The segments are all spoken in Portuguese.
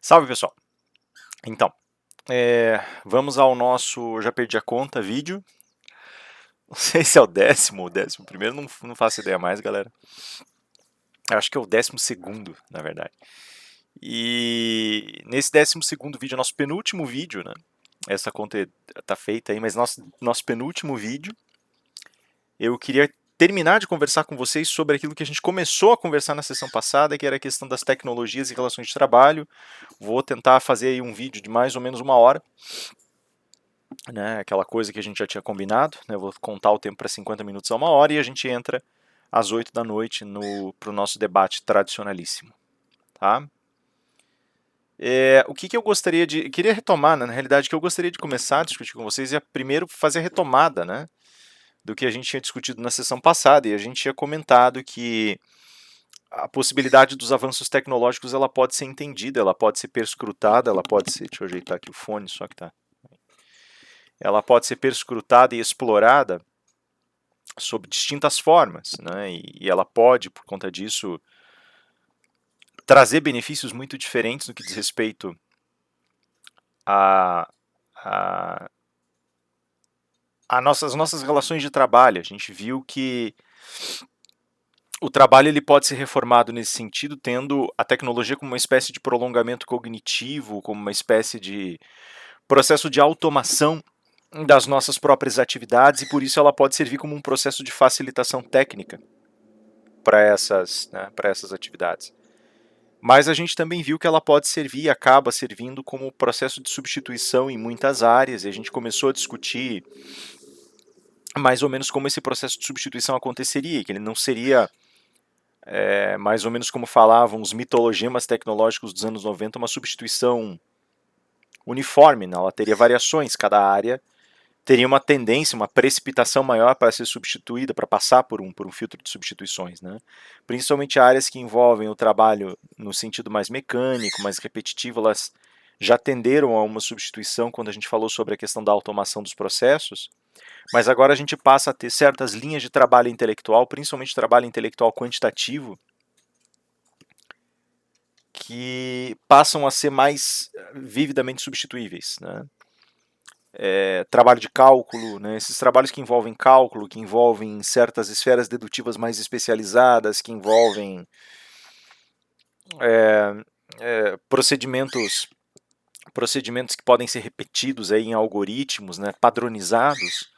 Salve, pessoal! Então, vamos ao nosso, já perdi a conta, vídeo. Não sei se é o décimo ou 11º, não faço ideia mais, galera. Eu acho que é o 12º, na verdade. E nesse 12º vídeo, nosso penúltimo vídeo, né? Essa conta tá feita aí, mas nosso penúltimo vídeo, eu queria terminar de conversar com vocês sobre aquilo que a gente começou a conversar na sessão passada, que era a questão das tecnologias e relações de trabalho. Vou tentar fazer aí um vídeo de mais ou menos 1 hora, né, aquela coisa que a gente já tinha combinado, né, vou contar o tempo para 50 minutos a 1 hora e a gente entra às 8 da noite para o nosso debate tradicionalíssimo. Tá? O que eu gostaria de... Queria retomar, né, na realidade, que eu gostaria de começar a discutir com vocês é primeiro fazer a retomada, né, do que a gente tinha discutido na sessão passada, e a gente tinha comentado que a possibilidade dos avanços tecnológicos ela pode ser entendida, ela pode ser perscrutada, ela pode ser... Deixa eu ajeitar aqui o fone, só que tá... Ela pode ser perscrutada e explorada sob distintas formas, né? E ela pode, por conta disso, trazer benefícios muito diferentes no que diz respeito a, a, as nossas relações de trabalho. A gente viu que o trabalho ele pode ser reformado nesse sentido, tendo a tecnologia como uma espécie de prolongamento cognitivo, como uma espécie de processo de automação das nossas próprias atividades, e por isso ela pode servir como um processo de facilitação técnica para essas atividades. Mas a gente também viu que ela pode servir e acaba servindo como processo de substituição em muitas áreas, e a gente começou a discutir mais ou menos como esse processo de substituição aconteceria, que ele não seria, mais ou menos como falavam os mitologemas tecnológicos dos anos 90, uma substituição uniforme, né? Ela teria variações, cada área teria uma tendência, uma precipitação maior para ser substituída, para passar por um filtro de substituições, né? Principalmente áreas que envolvem o trabalho no sentido mais mecânico, mais repetitivo, elas já tenderam a uma substituição quando a gente falou sobre a questão da automação dos processos, mas agora a gente passa a ter certas linhas de trabalho intelectual, principalmente trabalho intelectual quantitativo, que passam a ser mais vividamente substituíveis, né? Trabalho de cálculo, né? Esses trabalhos que envolvem cálculo, que envolvem certas esferas dedutivas mais especializadas, que envolvem procedimentos que podem ser repetidos aí em algoritmos, né, padronizados,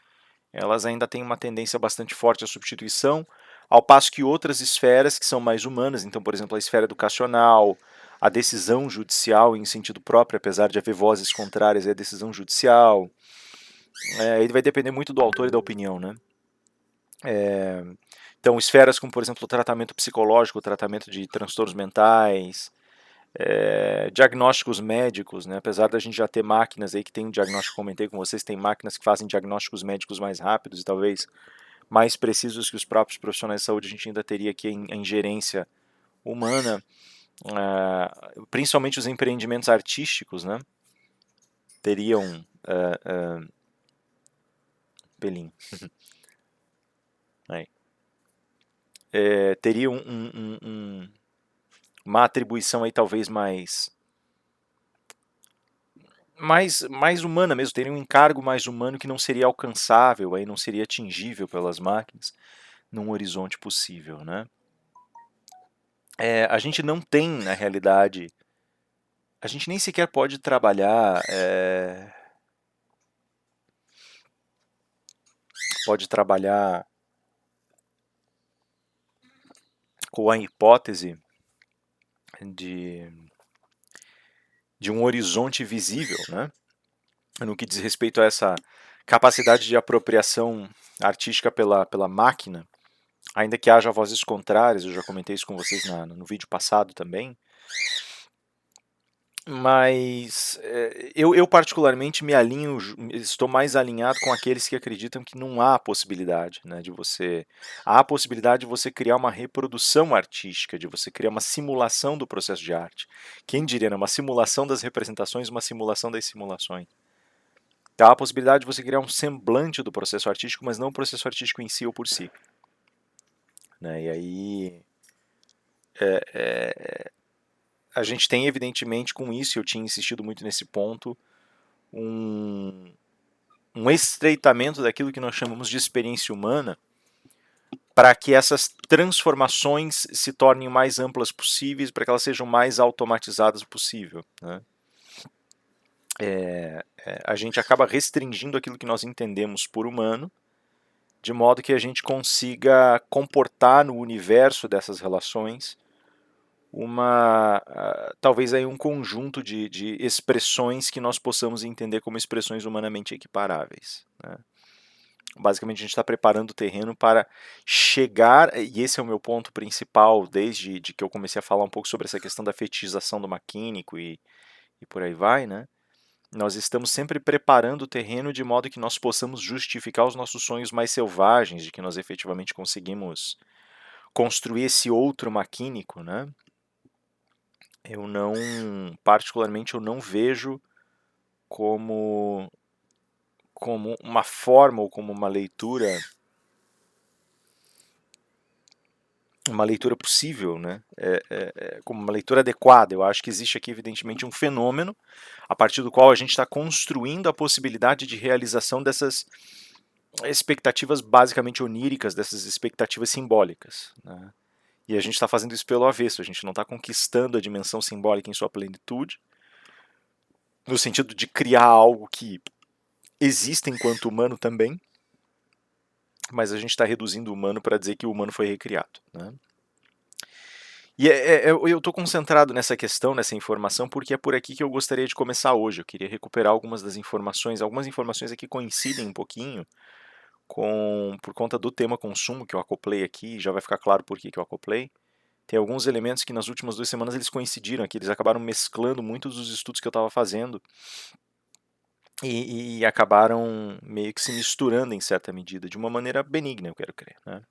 elas ainda têm uma tendência bastante forte à substituição, ao passo que outras esferas que são mais humanas, então, por exemplo, a esfera educacional, a decisão judicial em sentido próprio, apesar de haver vozes contrárias à decisão judicial, aí vai depender muito do autor e da opinião, né? Então, esferas como, por exemplo, o tratamento psicológico, o tratamento de transtornos mentais, diagnósticos médicos, né? Apesar da gente já ter máquinas aí que tem um diagnóstico, comentei com vocês, tem máquinas que fazem diagnósticos médicos mais rápidos e talvez mais precisos que os próprios profissionais de saúde, a gente ainda teria aqui a ingerência humana, principalmente os empreendimentos artísticos, né? Teriam pelinho. Aí. Teriam uma atribuição aí talvez mais humana mesmo, teria um encargo mais humano que não seria alcançável, aí não seria atingível pelas máquinas num horizonte possível, né? A gente não tem, na realidade, a gente nem sequer pode trabalhar com a hipótese de um horizonte visível, né? No que diz respeito a essa capacidade de apropriação artística pela máquina, ainda que haja vozes contrárias, eu já comentei isso com vocês no vídeo passado também, mas eu particularmente me alinho, estou mais alinhado com aqueles que acreditam que não há possibilidade, né, há a possibilidade de você criar uma reprodução artística, de você criar uma simulação do processo de arte. Quem diria, né, uma simulação das representações, uma simulação das simulações. Há a possibilidade de você criar um semblante do processo artístico, mas não o processo artístico em si ou por si. Né? E aí a gente tem, evidentemente, com isso, eu tinha insistido muito nesse ponto, um estreitamento daquilo que nós chamamos de experiência humana, para que essas transformações se tornem mais amplas possíveis, para que elas sejam mais automatizadas possível, né? A gente acaba restringindo aquilo que nós entendemos por humano, de modo que a gente consiga comportar no universo dessas relações talvez aí um conjunto de expressões que nós possamos entender como expressões humanamente equiparáveis, né? Basicamente, a gente está preparando o terreno para chegar, e esse é o meu ponto principal, desde que eu comecei a falar um pouco sobre essa questão da fetichização do maquínico e por aí vai, né? Nós estamos sempre preparando o terreno de modo que nós possamos justificar os nossos sonhos mais selvagens, de que nós efetivamente conseguimos construir esse outro maquínico, né? Particularmente, eu não vejo como, como uma forma ou como uma leitura possível, né? Como uma leitura adequada. Eu acho que existe aqui, evidentemente, um fenômeno a partir do qual a gente está construindo a possibilidade de realização dessas expectativas basicamente oníricas, dessas expectativas simbólicas, né? E a gente está fazendo isso pelo avesso, a gente não está conquistando a dimensão simbólica em sua plenitude, no sentido de criar algo que existe enquanto humano também, mas a gente está reduzindo o humano para dizer que o humano foi recriado, né? E eu estou concentrado nessa questão, nessa informação, porque é por aqui que eu gostaria de começar hoje. Eu queria recuperar algumas das informações, algumas informações aqui coincidem um pouquinho por conta do tema consumo que eu acoplei aqui, já vai ficar claro por que eu acoplei. Tem alguns elementos que nas últimas 2 semanas eles coincidiram aqui, eles acabaram mesclando muitos dos estudos que eu estava fazendo e acabaram meio que se misturando em certa medida, de uma maneira benigna, eu quero crer, né?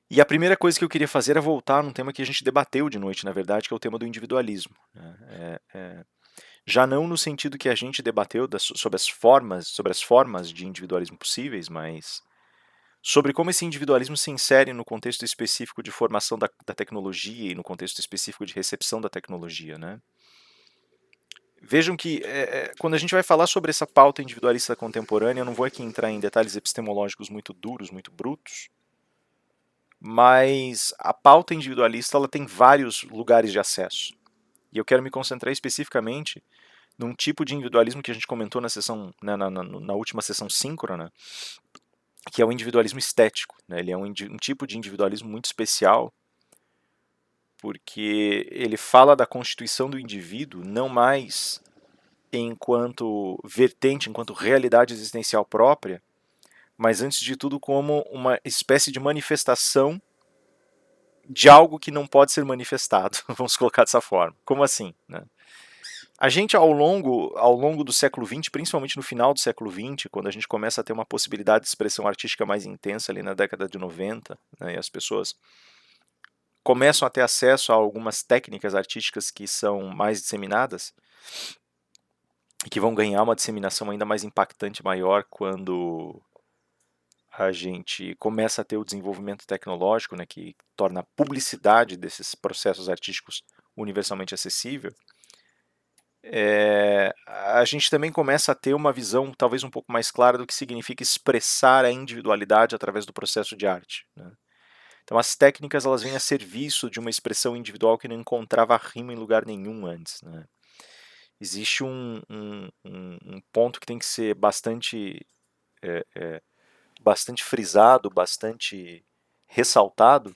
E a primeira coisa que eu queria fazer era voltar num tema que a gente debateu de noite, na verdade, que é o tema do individualismo, né? Já não no sentido que a gente debateu sobre as formas de individualismo possíveis, mas sobre como esse individualismo se insere no contexto específico de formação da tecnologia e no contexto específico de recepção da tecnologia, né? Vejam que quando a gente vai falar sobre essa pauta individualista contemporânea, eu não vou aqui entrar em detalhes epistemológicos muito duros, muito brutos, mas a pauta individualista ela tem vários lugares de acesso. E eu quero me concentrar especificamente num tipo de individualismo que a gente comentou na sessão, né, na última sessão síncrona, que é o individualismo estético, né? Ele é um tipo de individualismo muito especial, porque ele fala da constituição do indivíduo não mais enquanto vertente, enquanto realidade existencial própria, mas antes de tudo como uma espécie de manifestação de algo que não pode ser manifestado, vamos colocar dessa forma. Como assim, né? A gente, ao longo do século XX, principalmente no final do século XX, quando a gente começa a ter uma possibilidade de expressão artística mais intensa, ali na década de 90, né, e as pessoas começam a ter acesso a algumas técnicas artísticas que são mais disseminadas, e que vão ganhar uma disseminação ainda mais impactante, maior, quando a gente começa a ter o desenvolvimento tecnológico, né, que torna a publicidade desses processos artísticos universalmente acessível. A gente também começa a ter uma visão talvez um pouco mais clara do que significa expressar a individualidade através do processo de arte, né? Então as técnicas elas vêm a serviço de uma expressão individual que não encontrava rima em lugar nenhum antes, né? Existe um ponto que tem que ser bastante frisado, bastante ressaltado,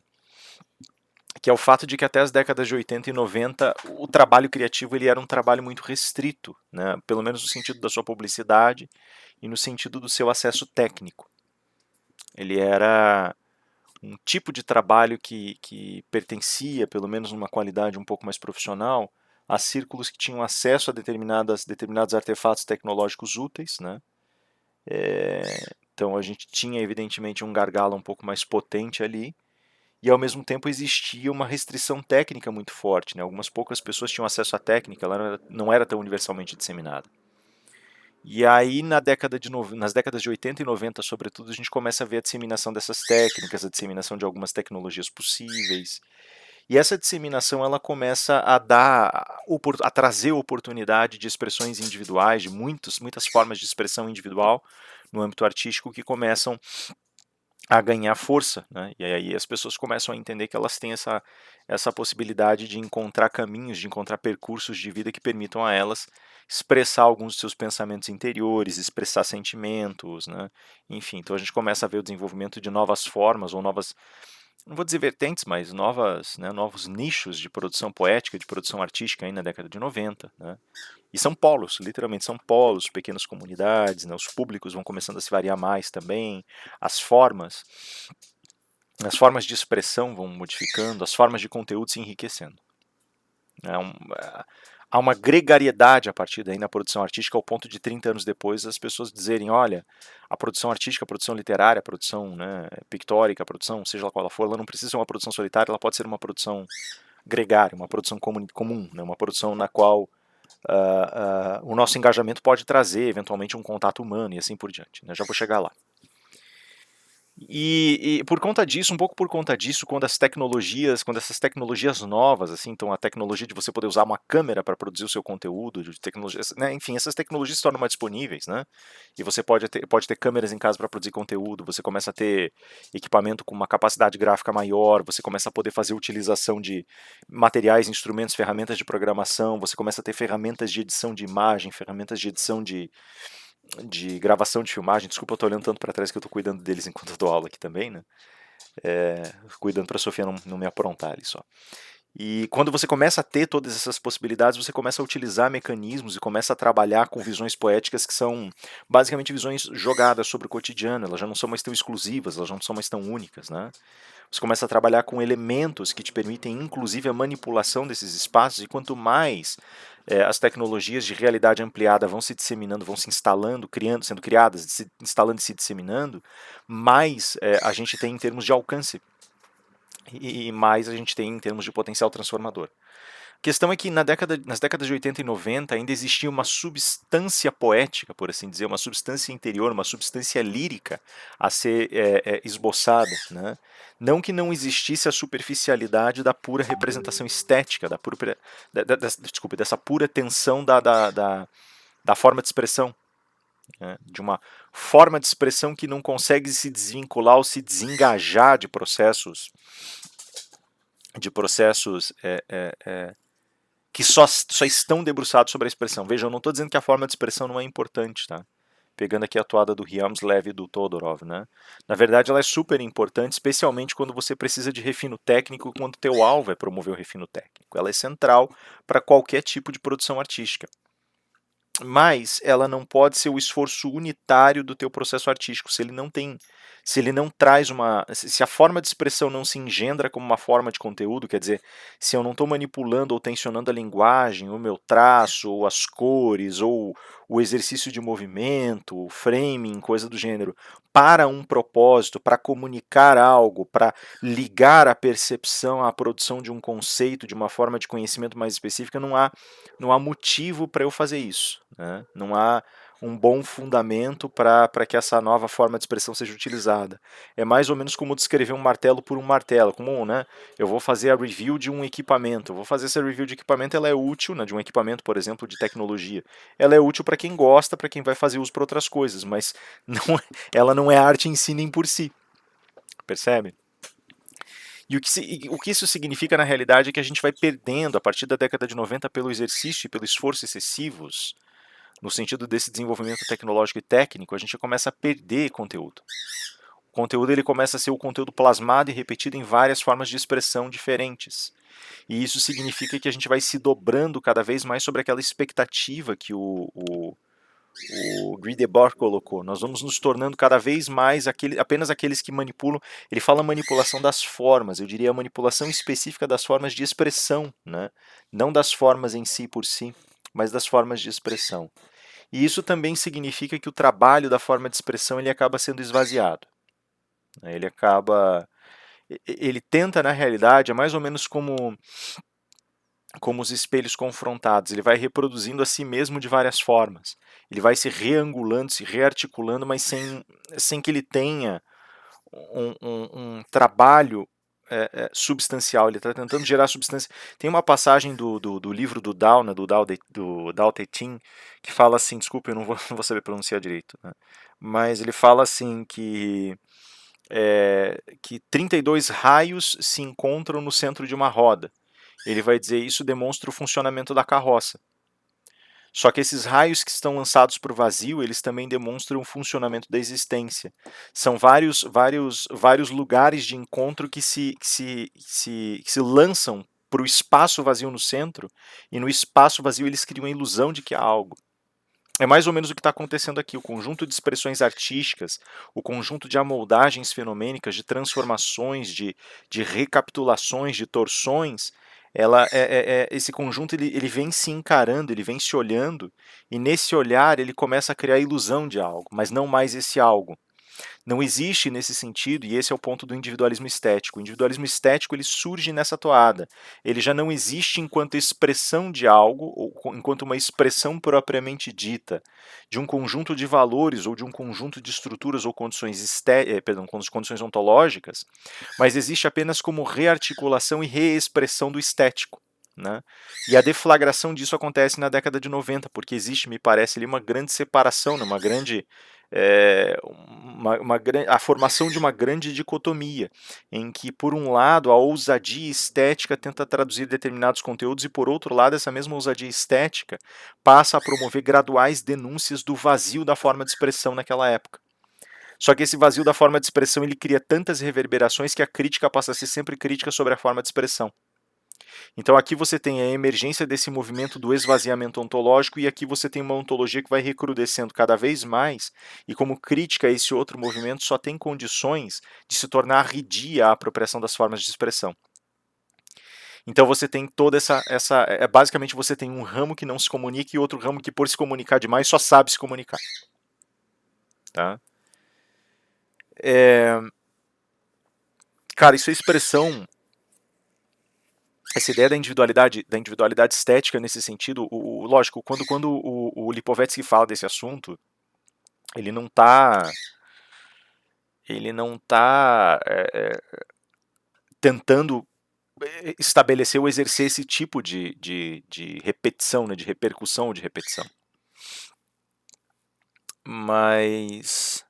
que é o fato de que até as décadas de 80 e 90 o trabalho criativo ele era um trabalho muito restrito, né? Pelo menos no sentido da sua publicidade e no sentido do seu acesso técnico. Ele era um tipo de trabalho que pertencia, pelo menos numa qualidade um pouco mais profissional, a círculos que tinham acesso a determinados artefatos tecnológicos úteis, né? Então a gente tinha evidentemente um gargalo um pouco mais potente ali, e ao mesmo tempo existia uma restrição técnica muito forte, né? Algumas poucas pessoas tinham acesso à técnica, ela não era tão universalmente disseminada. E aí, nas décadas de 80 e 90, sobretudo, a gente começa a ver a disseminação dessas técnicas, a disseminação de algumas tecnologias possíveis. E essa disseminação ela começa a dar, a trazer oportunidade de expressões individuais, de muitas formas de expressão individual no âmbito artístico que começam a ganhar força, né? E aí as pessoas começam a entender que elas têm essa possibilidade de encontrar caminhos, de encontrar percursos de vida que permitam a elas expressar alguns dos seus pensamentos interiores, expressar sentimentos, né? Enfim, então a gente começa a ver o desenvolvimento de novas formas ou novas, não vou dizer vertentes, mas novos nichos de produção poética, de produção artística aí na década de 90, né? E são polos, literalmente são polos, pequenas comunidades, né? Os públicos vão começando a se variar mais também, as formas, as formas de expressão vão modificando, as formas de conteúdo se enriquecendo. Há uma gregariedade a partir daí na produção artística, ao ponto de 30 anos depois as pessoas dizerem, olha, a produção artística, a produção literária, a produção, né, pictórica, a produção, seja lá qual ela for, ela não precisa ser uma produção solitária, ela pode ser uma produção gregária, uma produção comum, né, uma produção na qual o nosso engajamento pode trazer eventualmente um contato humano e assim por diante, né? Já vou chegar lá. E por conta disso, um pouco por conta disso, quando essas tecnologias novas, assim, então a tecnologia de você poder usar uma câmera para produzir o seu conteúdo, de tecnologias, né, enfim, essas tecnologias se tornam mais disponíveis, né? E você pode ter câmeras em casa para produzir conteúdo, você começa a ter equipamento com uma capacidade gráfica maior, você começa a poder fazer utilização de materiais, instrumentos, ferramentas de programação, você começa a ter ferramentas de edição de imagem, ferramentas de edição de gravação de filmagem. Desculpa, eu tô olhando tanto para trás que eu tô cuidando deles enquanto eu dou aula aqui também, né? Cuidando para a Sofia não me aprontar ali só. E quando você começa a ter todas essas possibilidades, você começa a utilizar mecanismos e começa a trabalhar com visões poéticas que são basicamente visões jogadas sobre o cotidiano, elas já não são mais tão exclusivas, elas já não são mais tão únicas, né? Você começa a trabalhar com elementos que te permitem, inclusive, a manipulação desses espaços, e quanto mais as tecnologias de realidade ampliada vão se disseminando, vão se instalando, sendo criadas, se instalando e se disseminando, mais a gente tem em termos de alcance e mais a gente tem em termos de potencial transformador. A questão é que nas décadas de 80 e 90 ainda existia uma substância poética, por assim dizer, uma substância interior, uma substância lírica a ser esboçada, né? Não que não existisse a superficialidade da pura representação estética, desculpe, dessa pura tensão da forma de expressão, né? De uma forma de expressão que não consegue se desvincular ou se desengajar de processos que só estão debruçados sobre a expressão. Veja, eu não estou dizendo que a forma de expressão não é importante, tá? Pegando aqui a toada do Hjelmslev e do Todorov, né? Na verdade, ela é super importante, especialmente quando você precisa de refino técnico, quando o teu alvo é promover o refino técnico. Ela é central para qualquer tipo de produção artística. Mas ela não pode ser o esforço unitário do teu processo artístico. Se ele não traz se a forma de expressão não se engendra como uma forma de conteúdo, quer dizer, se eu não estou manipulando ou tensionando a linguagem, o meu traço, ou as cores, ou o exercício de movimento, o framing, coisa do gênero, para um propósito, para comunicar algo, para ligar a percepção à produção de um conceito, de uma forma de conhecimento mais específica, não há motivo para eu fazer isso, né? Não há um bom fundamento para que essa nova forma de expressão seja utilizada. É mais ou menos como descrever um martelo por um martelo, como, né, eu vou fazer a review de um equipamento, essa review de equipamento, ela é útil, né, de um equipamento, por exemplo, de tecnologia, ela é útil para quem gosta, para quem vai fazer uso para outras coisas, mas ela não é arte em si nem por si, percebe? E o que isso significa na realidade é que a gente vai perdendo, a partir da década de 90, pelo exercício e pelo esforço excessivos, no sentido desse desenvolvimento tecnológico e técnico, a gente começa a perder conteúdo. O conteúdo ele começa a ser o conteúdo plasmado e repetido em várias formas de expressão diferentes. E isso significa que a gente vai se dobrando cada vez mais sobre aquela expectativa que o Guy Debord colocou. Nós vamos nos tornando cada vez mais apenas aqueles que manipulam. Ele fala manipulação das formas, eu diria a manipulação específica das formas de expressão, né? Não das formas em si por si, mas das formas de expressão. E isso também significa que o trabalho da forma de expressão ele acaba sendo esvaziado. Ele tenta, na realidade, é mais ou menos como os espelhos confrontados, ele vai reproduzindo a si mesmo de várias formas. Ele vai se reangulando, se rearticulando, mas sem que ele tenha um trabalho substancial, ele está tentando gerar substância. Tem uma passagem do livro do Dao, né, do Dao Te Ching, que fala assim, desculpa, eu não vou, não vou saber pronunciar direito, né, mas ele fala assim que 32 raios se encontram no centro de uma roda. Ele vai dizer isso demonstra o funcionamento da carroça. Só que esses raios que estão lançados para o vazio, eles também demonstram o funcionamento da existência. São vários lugares de encontro que se lançam para o espaço vazio no centro, e no espaço vazio eles criam a ilusão de que há algo. É mais ou menos o que está acontecendo aqui. O conjunto de expressões artísticas, o conjunto de amoldagens fenomênicas, de transformações, de recapitulações, de torções, esse conjunto ele vem se encarando, ele vem se olhando, e nesse olhar ele começa a criar a ilusão de algo, mas não mais esse algo. Não existe nesse sentido, e esse é o ponto do individualismo estético. O individualismo estético ele surge nessa toada. Ele já não existe enquanto expressão de algo, ou enquanto uma expressão propriamente dita, de um conjunto de valores ou de um conjunto de estruturas ou condições ontológicas, mas existe apenas como rearticulação e reexpressão do estético. Né? E a deflagração disso acontece na década de 90, porque existe, me parece, ali uma grande separação, né? Uma grande a formação de uma grande dicotomia, em que, por um lado, a ousadia estética tenta traduzir determinados conteúdos e, por outro lado, essa mesma ousadia estética passa a promover graduais denúncias do vazio da forma de expressão naquela época. Só que esse vazio da forma de expressão ele cria tantas reverberações que a crítica passa a ser sempre crítica sobre a forma de expressão. Então aqui você tem a emergência desse movimento do esvaziamento ontológico, e aqui você tem uma ontologia que vai recrudescendo cada vez mais, e como crítica a esse outro movimento só tem condições de se tornar arredia à apropriação das formas de expressão. Então você tem toda basicamente você tem um ramo que não se comunica e outro ramo que, por se comunicar demais, só sabe se comunicar. Tá? Cara, isso é expressão. Essa ideia da individualidade estética nesse sentido, lógico, quando o Lipovetsky fala desse assunto, ele não está tentando estabelecer ou exercer esse tipo de repetição, né, de repercussão ou de repetição. Mas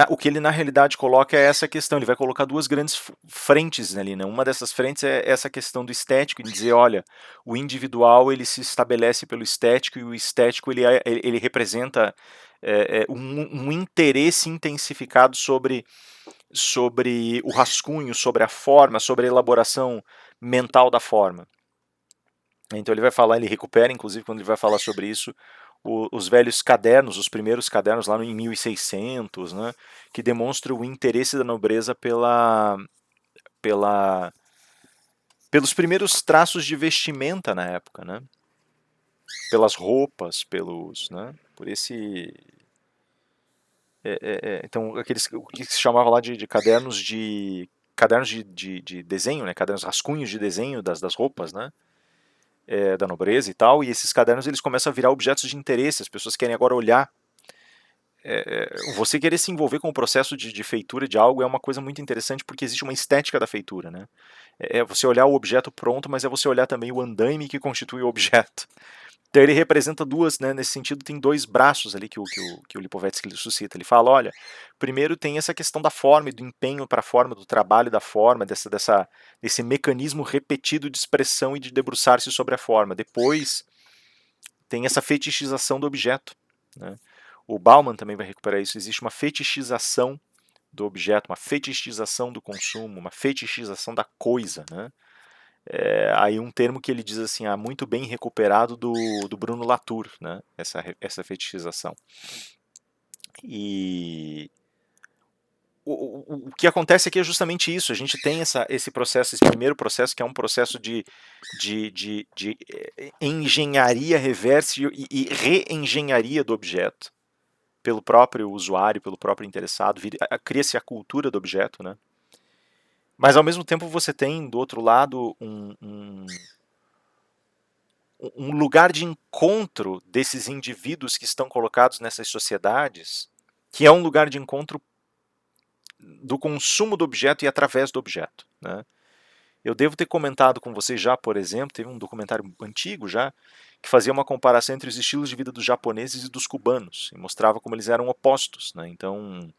o que ele na realidade coloca é essa questão, ele vai colocar duas grandes frentes ali, né? Uma dessas frentes é essa questão do estético, e dizer, olha, o individual ele se estabelece pelo estético, e o estético ele representa um interesse intensificado sobre o rascunho, sobre a forma, sobre a elaboração mental da forma. Então ele vai falar, ele recupera, inclusive, quando ele vai falar sobre isso, os velhos cadernos, os primeiros cadernos lá em 1600, né, que demonstram o interesse da nobreza pelos primeiros traços de vestimenta na época, né, pelas roupas, né, por esse... então, o que se chamava lá de cadernos de desenho, né, cadernos rascunhos de desenho das roupas, né, da nobreza e tal, e esses cadernos eles começam a virar objetos de interesse, as pessoas querem agora olhar. Você querer se envolver com o processo de feitura de algo é uma coisa muito interessante, porque existe uma estética da feitura, né? É você olhar o objeto pronto, mas é você olhar também o andaime que constitui o objeto. Então ele representa duas, né, nesse sentido tem dois braços ali que o Lipovetsky suscita. Ele fala, olha, primeiro tem essa questão da forma e do empenho para a forma, do trabalho da forma, desse mecanismo repetido de expressão e de debruçar-se sobre a forma. Depois tem essa fetichização do objeto, né? O Bauman também vai recuperar isso. Existe uma fetichização do objeto, uma fetichização do consumo, uma fetichização da coisa, né? Aí um termo que ele diz assim, muito bem recuperado do Bruno Latour, né? Essa fetichização. E o que acontece aqui é justamente isso. A gente tem esse processo, esse primeiro processo, que é um processo de engenharia reversa e reengenharia do objeto pelo próprio usuário, pelo próprio interessado, cria-se a cultura do objeto, né? Mas ao mesmo tempo você tem do outro lado um lugar de encontro desses indivíduos que estão colocados nessas sociedades, que é um lugar de encontro do consumo do objeto e através do objeto, né? Eu devo ter comentado com vocês já, por exemplo, teve um documentário antigo já, que fazia uma comparação entre os estilos de vida dos japoneses e dos cubanos, e mostrava como eles eram opostos, né? Então,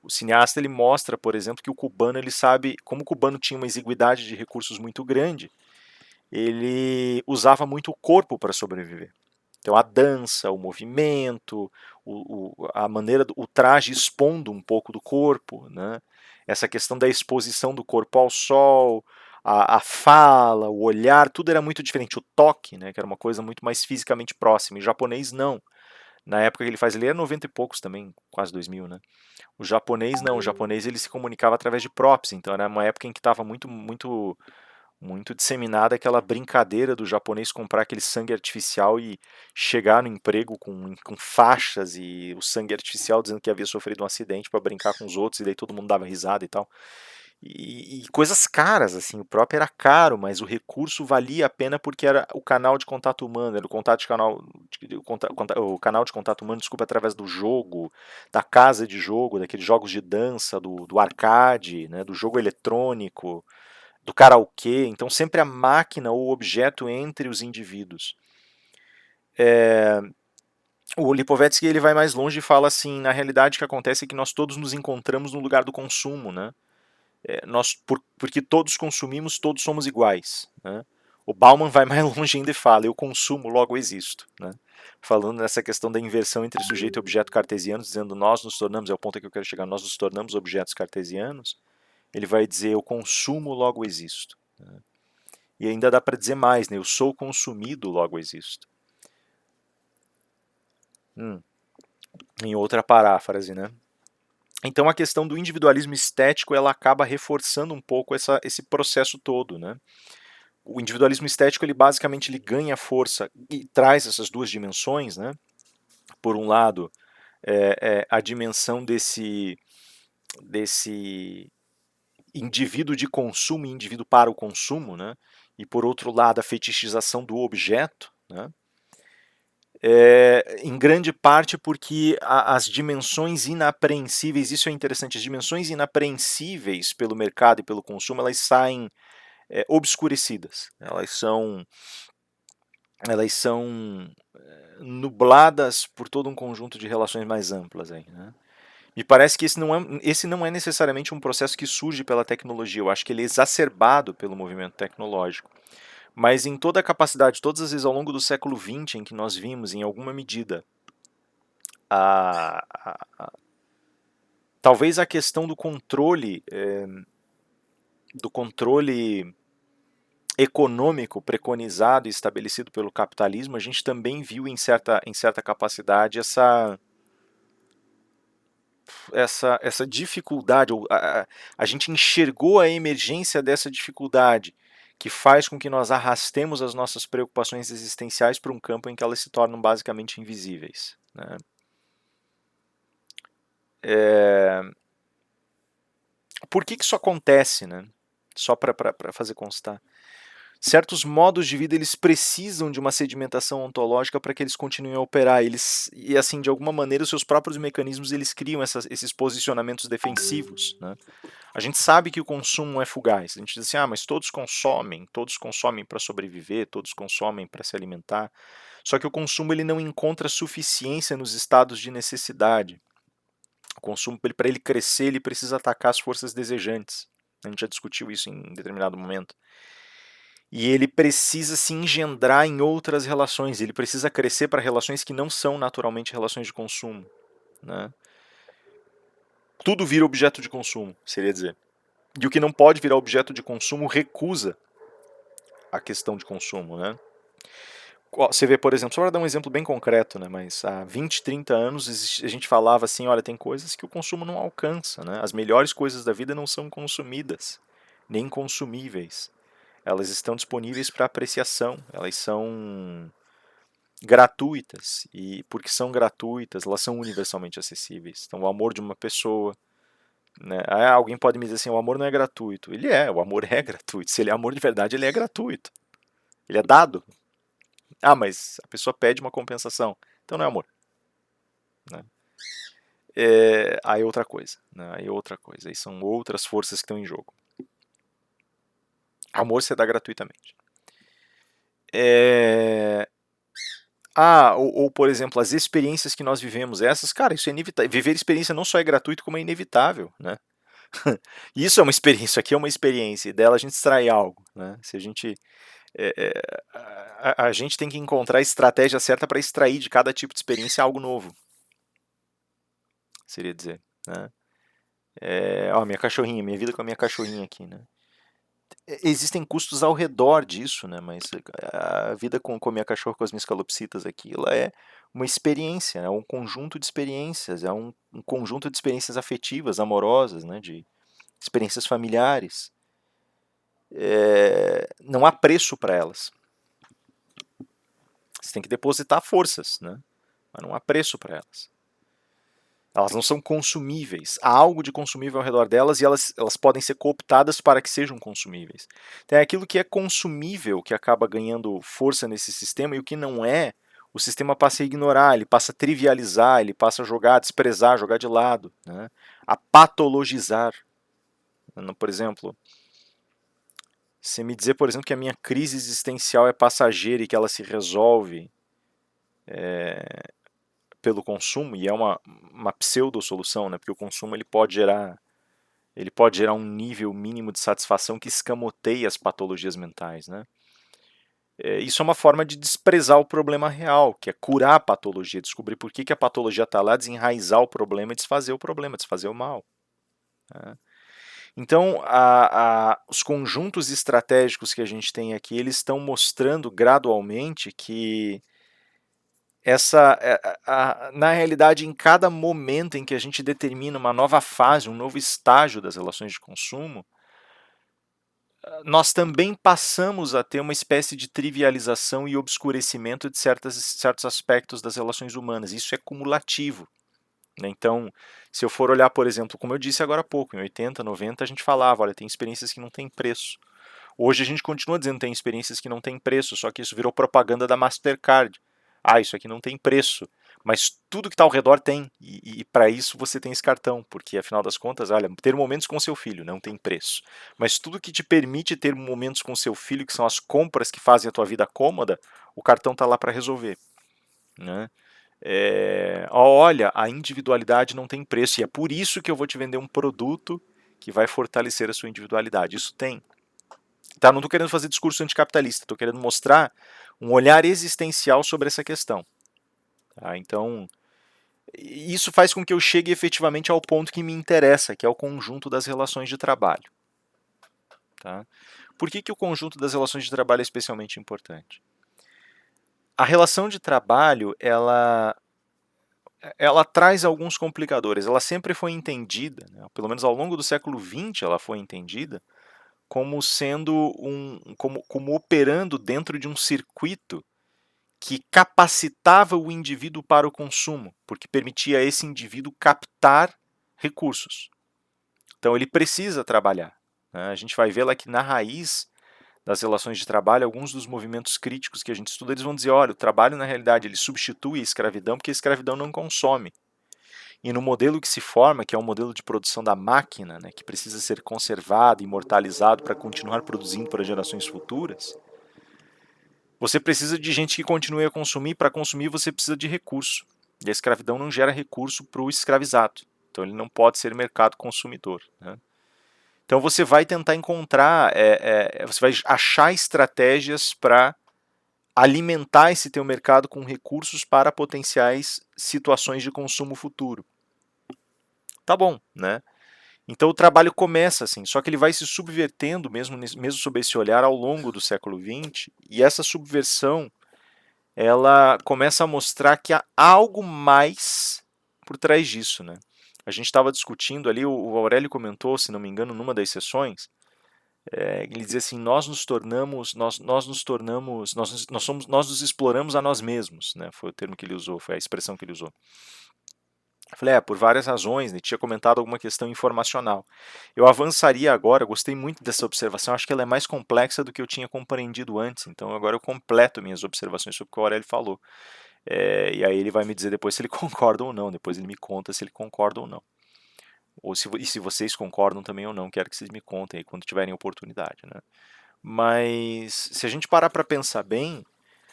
o cineasta ele mostra, por exemplo, que o cubano ele sabe, como o cubano tinha uma exiguidade de recursos muito grande, ele usava muito o corpo para sobreviver. Então a dança, o movimento, a maneira, o traje expondo um pouco do corpo, né? Essa questão da exposição do corpo ao sol, a fala, o olhar, tudo era muito diferente. O toque, né, que era uma coisa muito mais fisicamente próxima. Em japonês, não. Na época que ele faz, ele é 90 e poucos também, quase 2000, né? O japonês não, o japonês ele se comunicava através de props, então era uma época em que estava muito disseminada aquela brincadeira do japonês comprar aquele sangue artificial e chegar no emprego com faixas e o sangue artificial dizendo que havia sofrido um acidente para brincar com os outros e daí todo mundo dava risada e tal. E coisas caras, assim, o próprio era caro, mas o recurso valia a pena porque era o canal de contato humano, era o contato de canal, o canal de contato humano, desculpa, através do jogo, da casa de jogo, daqueles jogos de dança, do arcade, né, do jogo eletrônico, do karaokê, então sempre a máquina ou o objeto entre os indivíduos. O Lipovetsky ele vai mais longe e fala assim, na realidade o que acontece é que nós todos nos encontramos no lugar do consumo, né? Porque todos consumimos, todos somos iguais, né? O Bauman vai mais longe ainda e fala, eu consumo, logo existo, né? Falando nessa questão da inversão entre sujeito e objeto cartesianos, dizendo nós nos tornamos, é o ponto que eu quero chegar, nós nos tornamos objetos cartesianos, ele vai dizer eu consumo, logo existo. Né? E ainda dá para dizer mais, né? Eu sou consumido, logo existo. Em outra paráfrase, né? Então a questão do individualismo estético ela acaba reforçando um pouco esse processo todo, né? O individualismo estético ele basicamente ele ganha força e traz essas duas dimensões, né? Por um lado, a dimensão desse indivíduo de consumo e indivíduo para o consumo, né? E por outro lado, a fetichização do objeto, né? Em grande parte porque as dimensões inapreensíveis, isso é interessante, as dimensões inapreensíveis pelo mercado e pelo consumo, elas saem obscurecidas, elas são nubladas por todo um conjunto de relações mais amplas. Aí, né? Me parece que esse não é necessariamente um processo que surge pela tecnologia, eu acho que ele é exacerbado pelo movimento tecnológico. Mas em toda a capacidade, todas as vezes ao longo do século XX, em que nós vimos, em alguma medida, a, a, talvez a questão do controle econômico preconizado e estabelecido pelo capitalismo, a gente também viu em certa capacidade essa dificuldade, a gente enxergou a emergência dessa dificuldade, que faz com que nós arrastemos as nossas preocupações existenciais para um campo em que elas se tornam basicamente invisíveis. Né? Por que isso acontece? Né? Só para fazer constar. Certos modos de vida eles precisam de uma sedimentação ontológica para que eles continuem a operar. E assim, de alguma maneira, os seus próprios mecanismos eles criam esses posicionamentos defensivos. Né? A gente sabe que o consumo é fugaz. A gente diz assim, mas todos consomem para sobreviver, todos consomem para se alimentar. Só que o consumo ele não encontra suficiência nos estados de necessidade. O consumo, para ele crescer, ele precisa atacar as forças desejantes. A gente já discutiu isso em determinado momento. E ele precisa se engendrar em outras relações, ele precisa crescer para relações que não são naturalmente relações de consumo. Né? Tudo vira objeto de consumo, seria dizer. E o que não pode virar objeto de consumo recusa a questão de consumo. Né? Você vê, por exemplo, só para dar um exemplo bem concreto, né, mas há 20, 30 anos a gente falava assim, olha, tem coisas que o consumo não alcança. Né? As melhores coisas da vida não são consumidas, nem consumíveis. Elas estão disponíveis para apreciação, elas são gratuitas, e porque são gratuitas, elas são universalmente acessíveis. Então, o amor de uma pessoa, né? Alguém pode me dizer assim, o amor não é gratuito. O amor é gratuito. Se ele é amor de verdade, ele é gratuito. Ele é dado. Mas a pessoa pede uma compensação. Então não é amor. Né? aí é outra coisa, né? Aí é outra coisa, aí são outras forças que estão em jogo. Amor se dá gratuitamente. Ou, por exemplo, as experiências que nós vivemos, essas, cara, isso é inevitável. Viver experiência não só é gratuito, como é inevitável, né? Isso é uma experiência, isso aqui é uma experiência, e dela a gente extrai algo, né? Se a gente a gente tem que encontrar a estratégia certa para extrair de cada tipo de experiência algo novo, seria dizer, né? Minha cachorrinha, minha vida com a minha cachorrinha aqui, né? Existem custos ao redor disso, né? Mas a vida com a minha cachorra, com as minhas calopsitas aqui, ela é uma experiência, é um conjunto de experiências, é um conjunto de experiências afetivas, amorosas, né? De experiências familiares. Não há preço para elas. Você tem que depositar forças, né? Mas não há preço para elas. Elas não são consumíveis. Há algo de consumível ao redor delas e elas podem ser cooptadas para que sejam consumíveis. Então é aquilo que é consumível que acaba ganhando força nesse sistema, e o que não é, o sistema passa a ignorar, ele passa a trivializar, ele passa a jogar, a desprezar, jogar de lado, né? A patologizar. Por exemplo, se me dizer, por exemplo, que a minha crise existencial é passageira e que ela se resolve pelo consumo, e é uma pseudo-solução, né? Porque o consumo ele pode gerar um nível mínimo de satisfação que escamoteia as patologias mentais, né? Isso é uma forma de desprezar o problema real, que é curar a patologia, descobrir por que a patologia está lá, desenraizar o problema e desfazer o problema, desfazer o mal, né? Então, os conjuntos estratégicos que a gente tem aqui, eles estão mostrando gradualmente que na realidade, em cada momento em que a gente determina uma nova fase, um novo estágio das relações de consumo, nós também passamos a ter uma espécie de trivialização e obscurecimento de certos aspectos das relações humanas. Isso é cumulativo, né? Então, se eu for olhar, por exemplo, como eu disse agora há pouco, em 80, 90, a gente falava, olha, tem experiências que não têm preço. Hoje a gente continua dizendo que tem experiências que não têm preço, só que isso virou propaganda da Mastercard. Isso aqui não tem preço, mas tudo que está ao redor tem, e para isso você tem esse cartão, porque afinal das contas, olha, ter momentos com seu filho não tem preço, mas tudo que te permite ter momentos com seu filho, que são as compras que fazem a tua vida cômoda, o cartão está lá para resolver, né? Olha, a individualidade não tem preço, e é por isso que eu vou te vender um produto que vai fortalecer a sua individualidade. Isso tem. Tá? Não estou querendo fazer discurso anticapitalista, estou querendo mostrar um olhar existencial sobre essa questão. Tá? Então, isso faz com que eu chegue efetivamente ao ponto que me interessa, que é o conjunto das relações de trabalho. Tá? Por que o conjunto das relações de trabalho é especialmente importante? A relação de trabalho, ela traz alguns complicadores. Ela sempre foi entendida, né? Pelo menos ao longo do século XX ela foi entendida, como sendo como operando dentro de um circuito que capacitava o indivíduo para o consumo, porque permitia a esse indivíduo captar recursos. Então ele precisa trabalhar, né? A gente vai ver lá que na raiz das relações de trabalho, alguns dos movimentos críticos que a gente estuda, eles vão dizer, olha, o trabalho na realidade ele substitui a escravidão porque a escravidão não consome. E no modelo que se forma, que é um modelo de produção da máquina, né, que precisa ser conservado, imortalizado para continuar produzindo para gerações futuras, você precisa de gente que continue a consumir. Para consumir, você precisa de recurso. E a escravidão não gera recurso para o escravizado. Então, ele não pode ser mercado consumidor, né? Então, você vai tentar encontrar, você vai achar estratégias para alimentar esse teu mercado com recursos para potenciais situações de consumo futuro. Tá bom, né? Então o trabalho começa assim, só que ele vai se subvertendo mesmo sob esse olhar ao longo do século XX, e essa subversão ela começa a mostrar que há algo mais por trás disso, né? A gente estava discutindo ali, o Aurélio comentou, se não me engano, numa das sessões, ele dizia assim, nós nos exploramos a nós mesmos, né? Foi o termo que ele usou, foi a expressão que ele usou. Eu falei, por várias razões, né? Tinha comentado alguma questão informacional. Eu avançaria agora, gostei muito dessa observação, acho que ela é mais complexa do que eu tinha compreendido antes, então agora eu completo minhas observações sobre o que o Aurélio falou. E aí ele vai me dizer depois se ele concorda ou não, depois ele me conta se ele concorda ou não. E se vocês concordam também ou não, quero que vocês me contem aí quando tiverem oportunidade, né? Mas se a gente parar para pensar bem,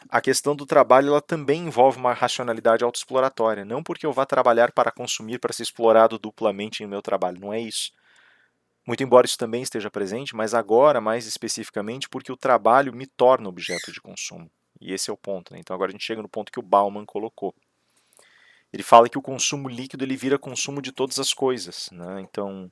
a questão do trabalho ela também envolve uma racionalidade autoexploratória. Não porque eu vá trabalhar para consumir, para ser explorado duplamente em meu trabalho, não é isso. Muito embora isso também esteja presente, mas agora, mais especificamente, porque o trabalho me torna objeto de consumo. E esse é o ponto, né? Então agora a gente chega no ponto que o Bauman colocou. Ele fala que o consumo líquido ele vira consumo de todas as coisas, né? Então,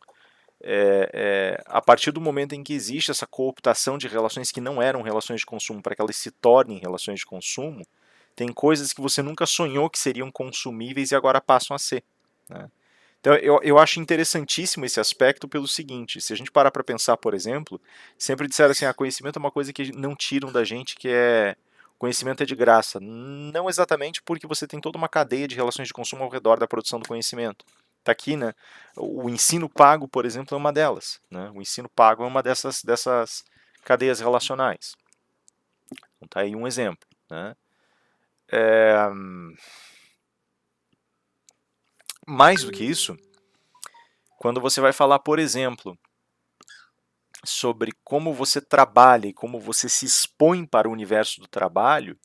a partir do momento em que existe essa cooptação de relações que não eram relações de consumo para que elas se tornem relações de consumo, tem coisas que você nunca sonhou que seriam consumíveis e agora passam a ser, né? Então, eu acho interessantíssimo esse aspecto pelo seguinte, se a gente parar para pensar, por exemplo, sempre disseram assim, conhecimento é uma coisa que não tiram da gente, que é conhecimento é de graça. Não exatamente porque você tem toda uma cadeia de relações de consumo ao redor da produção do conhecimento. Está aqui, né? O ensino pago, por exemplo, é uma delas, né? O ensino pago é uma dessas cadeias relacionais. Então, tá aí um exemplo, né? Mais do que isso, quando você vai falar, por exemplo, sobre como você trabalha e como você se expõe para o universo do trabalho,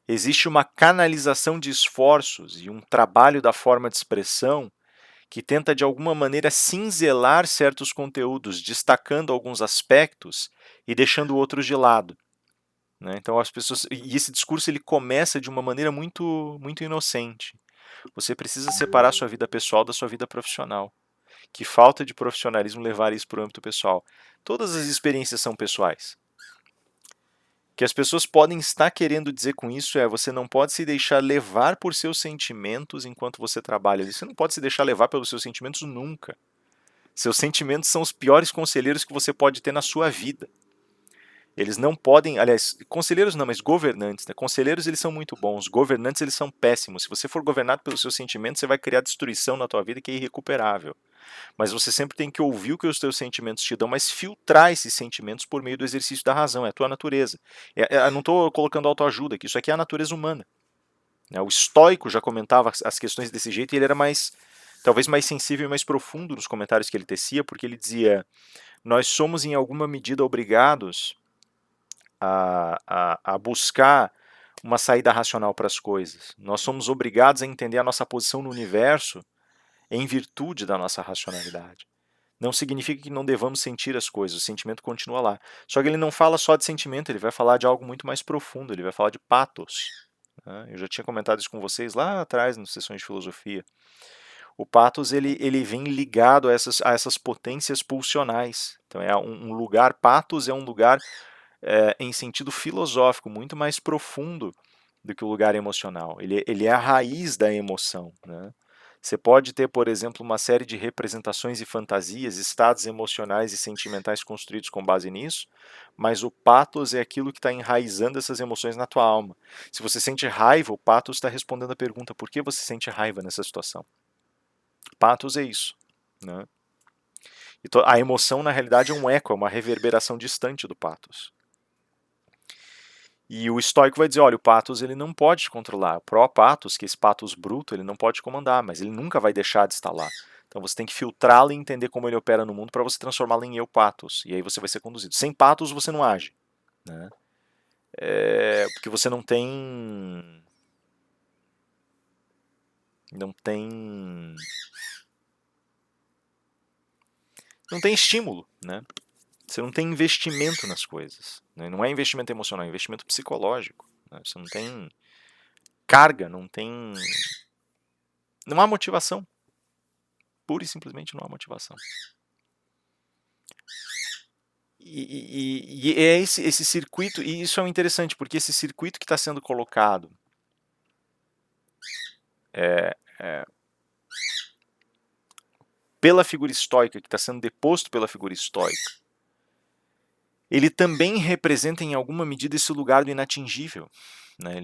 existe uma canalização de esforços e um trabalho da forma de expressão que tenta de alguma maneira cinzelar certos conteúdos, destacando alguns aspectos e deixando outros de lado, né? Então as pessoas e esse discurso ele começa de uma maneira muito inocente. Você precisa separar sua vida pessoal da sua vida profissional. Que falta de profissionalismo levar isso para o âmbito pessoal. Todas as experiências são pessoais. O que as pessoas podem estar querendo dizer com isso é você não pode se deixar levar por seus sentimentos enquanto você trabalha. Você não pode se deixar levar pelos seus sentimentos nunca. Seus sentimentos são os piores conselheiros que você pode ter na sua vida. Eles não podem, aliás, conselheiros não, mas governantes, né? Conselheiros eles são muito bons, governantes eles são péssimos. Se você for governado pelos seus sentimentos, você vai criar destruição na tua vida que é irrecuperável. Mas você sempre tem que ouvir o que os teus sentimentos te dão, mas filtrar esses sentimentos por meio do exercício da razão, é a tua natureza. Eu não estou colocando autoajuda aqui, isso aqui é a natureza humana. O estoico já comentava as questões desse jeito e ele era talvez mais sensível e mais profundo nos comentários que ele tecia, porque ele dizia, nós somos em alguma medida obrigados a buscar uma saída racional para as coisas. Nós somos obrigados a entender a nossa posição no universo em virtude da nossa racionalidade. Não significa que não devamos sentir as coisas, o sentimento continua lá. Só que ele não fala só de sentimento, ele vai falar de algo muito mais profundo, ele vai falar de patos, né? Eu já tinha comentado isso com vocês lá atrás, nas sessões de filosofia. O patos ele vem ligado a essas potências pulsionais. Então é um lugar, patos é um lugar em sentido filosófico, muito mais profundo do que o lugar emocional. Ele é a raiz da emoção, né? Você pode ter, por exemplo, uma série de representações e fantasias, estados emocionais e sentimentais construídos com base nisso, mas o pathos é aquilo que está enraizando essas emoções na tua alma. Se você sente raiva, o pathos está respondendo a pergunta: por que você sente raiva nessa situação? Pathos é isso, né? Então, a emoção, na realidade, é um eco, é uma reverberação distante do pathos. E o estoico vai dizer, olha, o pathos ele não pode te controlar. O pró-pathos, que é esse pathos bruto, ele não pode te comandar, mas ele nunca vai deixar de estar lá. Então você tem que filtrá-lo e entender como ele opera no mundo para você transformá-lo em eu pathos. E aí você vai ser conduzido. Sem pathos você não age, né? Porque você não tem... Não tem... Não tem estímulo, né? Você não tem investimento nas coisas, né? Não é investimento emocional, é investimento psicológico, né? Você não tem carga, não tem... Não há motivação. Pura e simplesmente não há motivação. E é esse circuito, e isso é interessante, porque esse circuito que está sendo colocado pela figura estoica, que está sendo deposto pela figura estoica, ele também representa em alguma medida esse lugar do inatingível, né?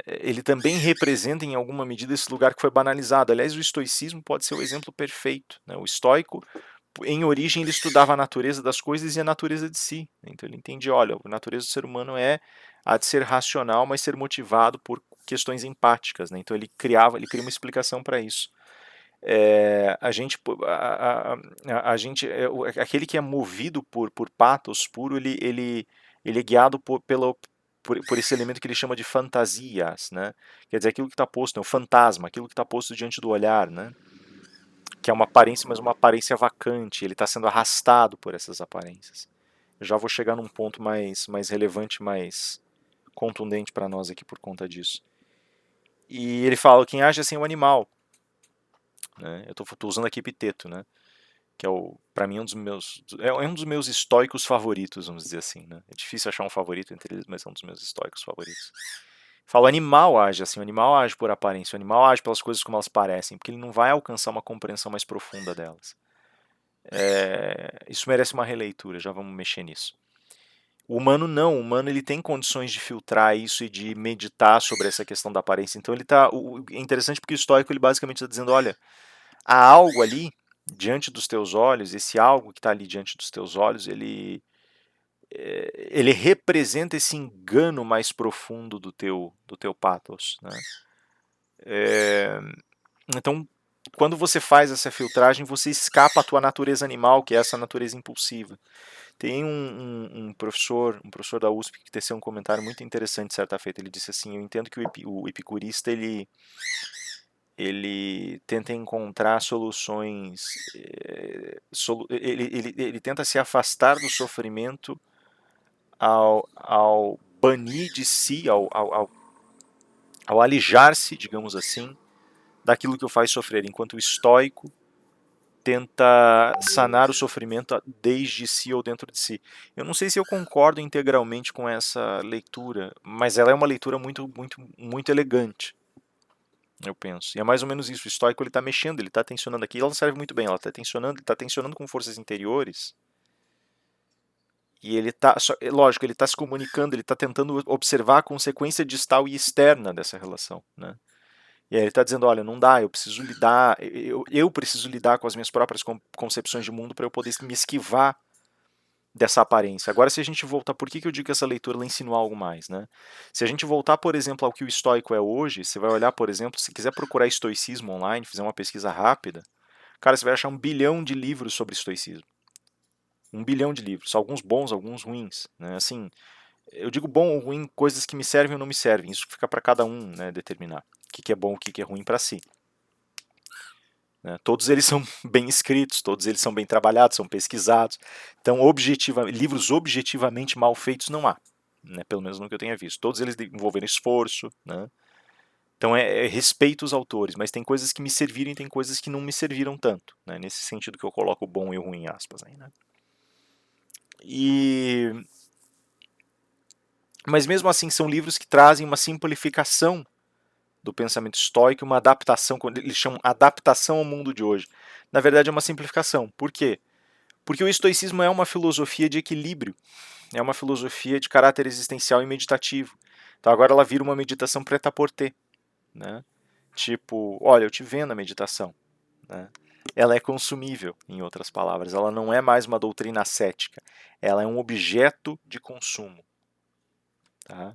Ele também representa em alguma medida esse lugar que foi banalizado. Aliás, o estoicismo pode ser o exemplo perfeito, né? O estoico em origem, ele estudava a natureza das coisas e a natureza de si. Então ele entendia, olha, a natureza do ser humano a de ser racional, mas ser motivado por questões empáticas, né? Então ele cria uma explicação para isso. A gente, a gente, aquele que é movido por patos puro, ele é guiado por esse elemento que ele chama de fantasias, né? Quer dizer, aquilo que está posto, é o fantasma, aquilo que está posto diante do olhar, né? Que é uma aparência, mas uma aparência vacante, ele está sendo arrastado por essas aparências. Eu já vou chegar num ponto mais relevante, mais contundente para nós aqui por conta disso. E ele fala, quem age assim é o animal. Né? Eu estou usando aqui epiteto, né? Que é para mim um dos meus estoicos favoritos, vamos dizer assim, né? É difícil achar um favorito entre eles, mas é um dos meus estoicos favoritos. Fala, o animal age assim, o animal age por aparência, o animal age pelas coisas como elas parecem, porque ele não vai alcançar uma compreensão mais profunda delas. Isso merece uma releitura, já vamos mexer nisso. O humano não, o humano ele tem condições de filtrar isso e de meditar sobre essa questão da aparência. Então é interessante porque o estoico ele basicamente está dizendo, olha, há algo ali diante dos teus olhos, esse algo que está ali diante dos teus olhos, ele representa esse engano mais profundo do teu pathos. Né? Então, quando você faz essa filtragem, você escapa à tua natureza animal, que é essa natureza impulsiva. Tem um professor da USP que teceu um comentário muito interessante certa feita. Ele disse assim: eu entendo que o epicurista ele tenta encontrar soluções, ele tenta se afastar do sofrimento ao banir de si, ao alijar-se, digamos assim, daquilo que o faz sofrer, enquanto o estoico tenta sanar o sofrimento desde si ou dentro de si. Eu não sei se eu concordo integralmente com essa leitura, mas ela é uma leitura muito, muito, muito elegante, eu penso. E é mais ou menos isso. O estoico ele está mexendo, ele está tensionando aqui. Ela serve muito bem. Ela está tensionando, ele está tensionando com forças interiores. E ele está, lógico, ele está se comunicando, ele está tentando observar a consequência distal e externa dessa relação, né? E aí ele está dizendo, olha, não dá, eu preciso lidar, eu preciso lidar com as minhas próprias concepções de mundo para eu poder me esquivar dessa aparência. Agora, se a gente voltar, por que eu digo que essa leitura ela insinua algo mais, né? Se a gente voltar, por exemplo, ao que o estoico é hoje, você vai olhar, por exemplo, se quiser procurar estoicismo online, fizer uma pesquisa rápida, cara, você vai achar 1 bilhão de livros sobre estoicismo. 1 bilhão de livros, alguns bons, alguns ruins, né? Assim, eu digo bom ou ruim, coisas que me servem ou não me servem. Isso fica para cada um, né, determinar o que é bom, o que é ruim para si. Né? Todos eles são bem escritos, todos eles são bem trabalhados, são pesquisados. Então, livros objetivamente mal feitos não há, né? Pelo menos no que eu tenha visto. Todos eles envolveram esforço. Né? Então, respeito os autores, mas tem coisas que me serviram e tem coisas que não me serviram tanto. Né? Nesse sentido que eu coloco o bom e o ruim em aspas. Aí, né? Mas mesmo assim, são livros que trazem uma simplificação do pensamento estoico, uma adaptação, quando eles chamam adaptação ao mundo de hoje. Na verdade, é uma simplificação. Por quê? Porque o estoicismo é uma filosofia de equilíbrio, é uma filosofia de caráter existencial e meditativo. Então agora ela vira uma meditação prêt-à-porter, né? Tipo, olha, eu te vendo a meditação, né? Ela é consumível, em outras palavras. Ela não é mais uma doutrina ascética. Ela é um objeto de consumo. Tá?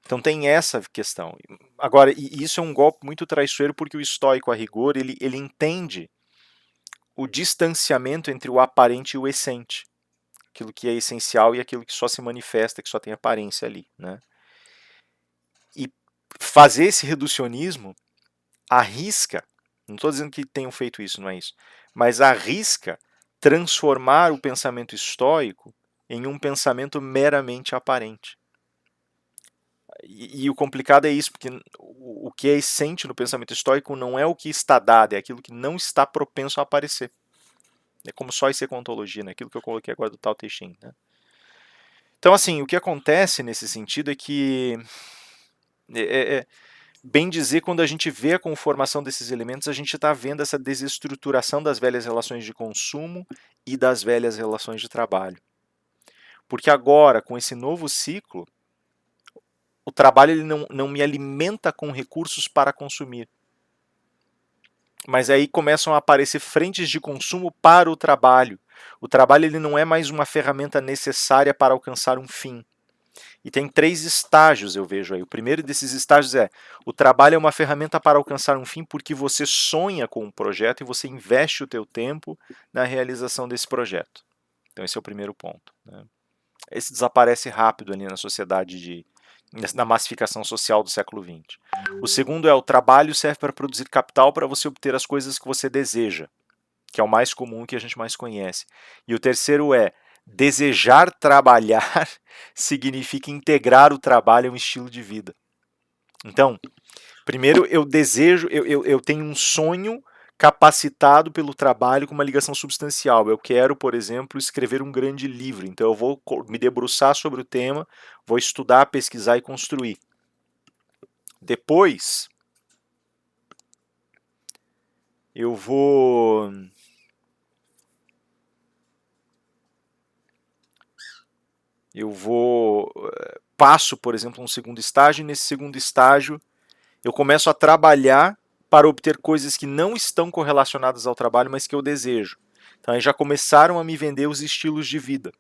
Então tem essa questão. Agora, e isso é um golpe muito traiçoeiro porque o estoico, a rigor, ele entende o distanciamento entre o aparente e o essente. Aquilo que é essencial e aquilo que só se manifesta, que só tem aparência ali. Né? E fazer esse reducionismo arrisca, não estou dizendo que tenham feito isso, não é isso, mas arrisca transformar o pensamento estoico em um pensamento meramente aparente. E o complicado é isso, porque o que é essente no pensamento estoico não é o que está dado, é aquilo que não está propenso a aparecer. É como só isso é ontologia, né? Aquilo que eu coloquei agora do Tao Te Ching. Né? Então, assim, o que acontece nesse sentido é que, bem dizer, quando a gente vê a conformação desses elementos, a gente está vendo essa desestruturação das velhas relações de consumo e das velhas relações de trabalho. Porque agora, com esse novo ciclo, o trabalho ele não me alimenta com recursos para consumir. Mas aí começam a aparecer frentes de consumo para o trabalho. O trabalho ele não é mais uma ferramenta necessária para alcançar um fim. E tem 3 estágios, eu vejo aí. O primeiro desses estágios é: o trabalho é uma ferramenta para alcançar um fim porque você sonha com um projeto e você investe o teu tempo na realização desse projeto. Então esse é o primeiro ponto, né? Esse desaparece rápido ali na sociedade na massificação social do século XX. O segundo é: o trabalho serve para produzir capital para você obter as coisas que você deseja, que é o mais comum, que a gente mais conhece. E o terceiro é: desejar trabalhar significa integrar o trabalho a um estilo de vida. Então, primeiro eu desejo, eu tenho um sonho capacitado pelo trabalho com uma ligação substancial. Eu quero, por exemplo, escrever um grande livro. Então eu vou me debruçar sobre o tema, vou estudar, pesquisar e construir. Depois, eu vou passo, por exemplo, um segundo estágio, e nesse segundo estágio eu começo a trabalhar para obter coisas que não estão correlacionadas ao trabalho, mas que eu desejo. Então aí já começaram a me vender os estilos de vida.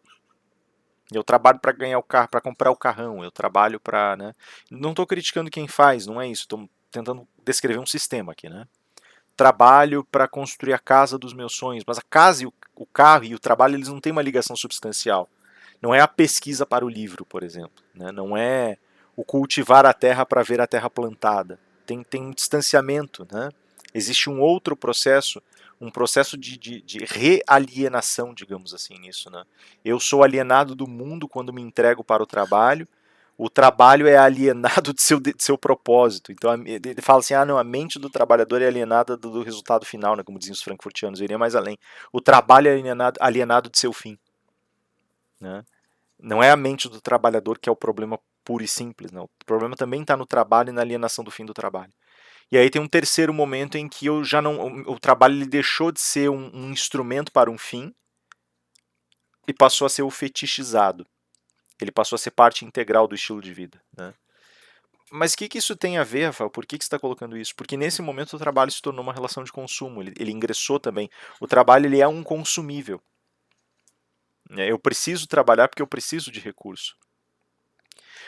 Eu trabalho para ganhar o carro, para comprar o carrão, eu trabalho para, né? Não estou criticando quem faz, não é isso. Estou tentando descrever um sistema aqui, né? Trabalho para construir a casa dos meus sonhos, mas a casa e o carro e o trabalho eles não têm uma ligação substancial. Não é a pesquisa para o livro, por exemplo, né? Não é o cultivar a terra para ver a terra plantada. Tem um distanciamento, né? Existe um outro processo, um processo de realienação, digamos assim, nisso, né? Eu sou alienado do mundo quando me entrego para o trabalho é alienado de seu propósito. Então ele fala assim: ah, não, a mente do trabalhador é alienada do resultado final, né, como diziam os frankfurtianos, eu iria mais além. O trabalho é alienado de seu fim. Né? Não é a mente do trabalhador que é o problema puro e simples, não. O problema também está no trabalho e na alienação do fim do trabalho. E aí tem um terceiro momento em que eu já não, o trabalho ele deixou de ser um instrumento para um fim e passou a ser o fetichizado. Ele passou a ser parte integral do estilo de vida. Né? Mas o que isso tem a ver, Rafael? Por que você está colocando isso? Porque nesse momento o trabalho se tornou uma relação de consumo, ele ingressou também. O trabalho ele é um consumível. Eu preciso trabalhar porque eu preciso de recurso.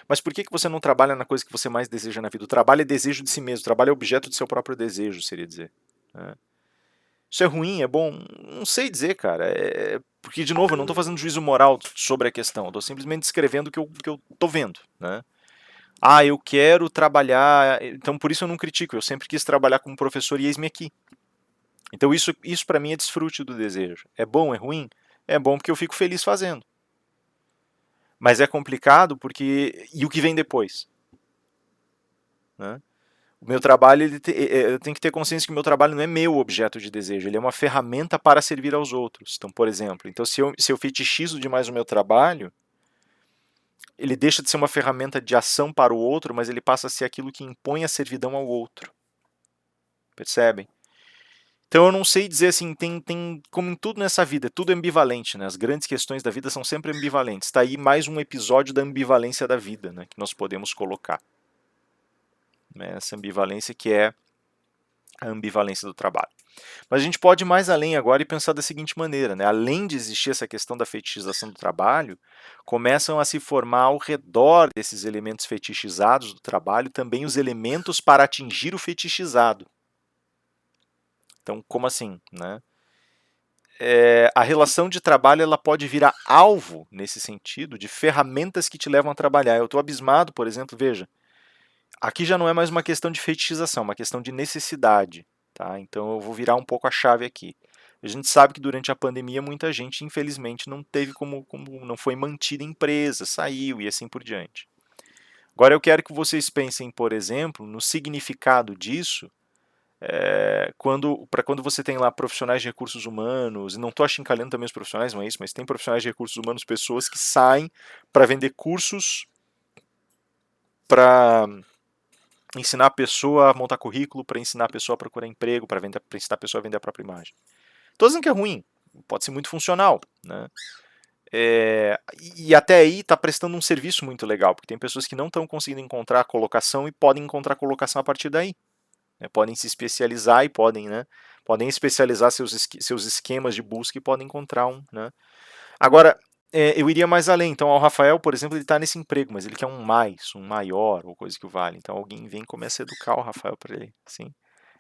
Mas por que você não trabalha na coisa que você mais deseja na vida? O trabalho é desejo de si mesmo, o trabalho é objeto de seu próprio desejo, seria dizer. Isso é ruim, é bom? Não sei dizer, cara. Porque, de novo, eu não estou fazendo juízo moral sobre a questão, eu estou simplesmente descrevendo o que eu estou vendo. Né? Ah, eu quero trabalhar. Então, por isso eu não critico. Eu sempre quis trabalhar como professor e eis-me aqui. Então, isso para mim é desfrute do desejo. É bom, é ruim? É bom porque eu fico feliz fazendo. Mas é complicado porque. E o que vem depois? Né? O meu trabalho, eu tenho que ter consciência que o meu trabalho não é meu objeto de desejo, ele é uma ferramenta para servir aos outros. Então, por exemplo, então se eu fetichizo demais o meu trabalho, ele deixa de ser uma ferramenta de ação para o outro, mas ele passa a ser aquilo que impõe a servidão ao outro. Percebem? Então eu não sei dizer assim, tem como em tudo nessa vida, tudo é ambivalente, né? As grandes questões da vida são sempre ambivalentes. Está aí mais um episódio da ambivalência da vida, né? Que nós podemos colocar. Né? Essa ambivalência que é a ambivalência do trabalho. Mas a gente pode ir mais além agora e pensar da seguinte maneira, né? Além de existir essa questão da fetichização do trabalho, começam a se formar ao redor desses elementos fetichizados do trabalho também os elementos para atingir o fetichizado. Então, como assim? Né? A relação de trabalho ela pode virar alvo, nesse sentido, de ferramentas que te levam a trabalhar. Eu estou abismado, por exemplo, veja, aqui já não é mais uma questão de fetichização, é uma questão de necessidade. Tá? Então eu vou virar um pouco a chave aqui. A gente sabe que durante a pandemia muita gente, infelizmente, não teve como não foi mantida em empresa, saiu e assim por diante. Agora eu quero que vocês pensem, por exemplo, no significado disso quando você tem lá profissionais de recursos humanos, e não estou achincalhando também os profissionais, não é isso, mas tem profissionais de recursos humanos, pessoas que saem para vender cursos para ensinar a pessoa a montar currículo, para ensinar a pessoa a procurar emprego, para ensinar a pessoa a vender a própria imagem. Estou dizendo que é ruim, pode ser muito funcional, né? E até aí está prestando um serviço muito legal, porque tem pessoas que não estão conseguindo encontrar colocação e podem encontrar colocação a partir daí. né? Podem se especializar e podem, né, podem especializar seus esquemas de busca e podem encontrar um, né? Agora, eu iria mais além. Então, o Rafael, por exemplo, ele está nesse emprego, mas ele quer um mais, um maior, ou coisa que o vale. Então, alguém vem e começa a educar o Rafael para ele, assim.